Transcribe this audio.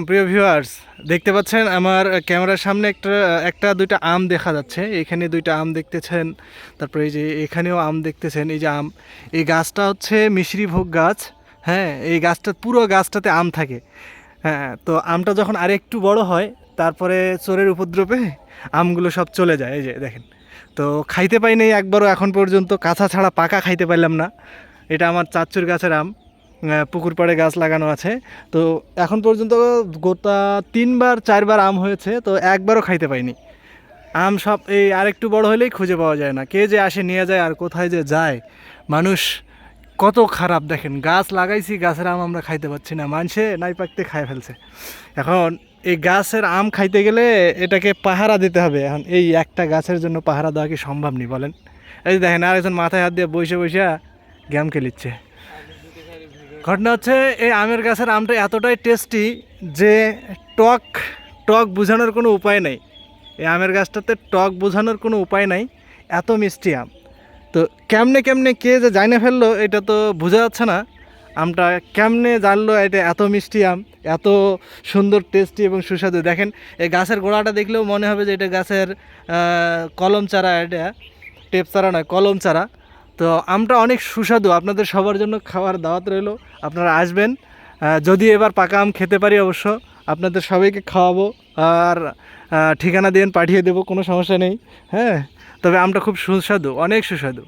প্রিয় ভিউয়ার্স, দেখতে পাচ্ছেন আমার ক্যামেরার সামনে একটা দুইটা আম দেখা যাচ্ছে। এখানে দুইটা আম দেখতেছেন, তারপরে এই যে এখানেও আম দেখতেছেন। এই যে আম, এই গাছটা হচ্ছে মিশ্রীভোগ গাছ। হ্যাঁ, এই গাছটা পুরো গাছটাতে আম থাকে। হ্যাঁ, তো আমটা যখন আরেকটু বড় হয় তারপরে চোরের উপদ্রবে আমগুলো সব চলে যায়। এই যে দেখেন, তো খাইতে পাই নাই একবারও এখন পর্যন্ত, কাঁচা ছাড়া পাকা খাইতে পারলাম না। এটা আমার চাচ্চুর গাছের আম, পুকুর পাড়ে গাছ লাগানো আছে। তো এখন পর্যন্ত গোটা 3-4বার আম হয়েছে, তো একবারও খাইতে পাইনি। আম সব এই আরেকটু বড় হলেই খুঁজে পাওয়া যায় না, কে যে আসে নিয়ে যায় আর কোথায় যে যায়। মানুষ কত খারাপ দেখেন, গাছ লাগাইছি, গাছের আম আমরা খাইতে পাচ্ছি না, মানুষে নাই পাকতে খায় ফেলছে। এখন এই গাছের আম খাইতে গেলে এটাকে পাহারা দিতে হবে। এখন এই একটা গাছের জন্য পাহারা দেওয়া কি সম্ভব নেই বলেন? এই যে দেখেন, আরেকজন মাথায় হাত দিয়ে বসে বসে গেম খেলিচ্ছে। ঘটনা হচ্ছে, এই আমের গাছের আমটা এতটাই টেস্টি যে টক টক বোঝানোর কোনো উপায় নেই। এই আমের গাছটাতে টক বোঝানোর কোনো উপায় নাই, এত মিষ্টি আম। তো কেমনে কেমনে কে যে জানে ফেললো এটা তো বোঝা যাচ্ছে না। আমটা কেমনে জানলো এটা এত মিষ্টি আম, এত সুন্দর টেস্টি এবং সুস্বাদু। দেখেন, এই গাছের গোড়াটা দেখলেও মনে হবে যে এটা গাছের কলম চারা, এটা টেপ চারা নয়, কলম চারা। তো আমটা অনেক সুস্বাদু, আপনাদের সবার জন্য খাওয়ার দাওয়াত রইলো, আপনারা আসবেন। যদি এবার পাকা আম খেতে পারি অবশ্য আপনাদের সবাইকে খাওয়াবো, আর ঠিকানা দিয়ে পাঠিয়ে দেবো, কোনো সমস্যা নেই। হ্যাঁ, তবে আমটা খুব সুস্বাদু, অনেক সুস্বাদু।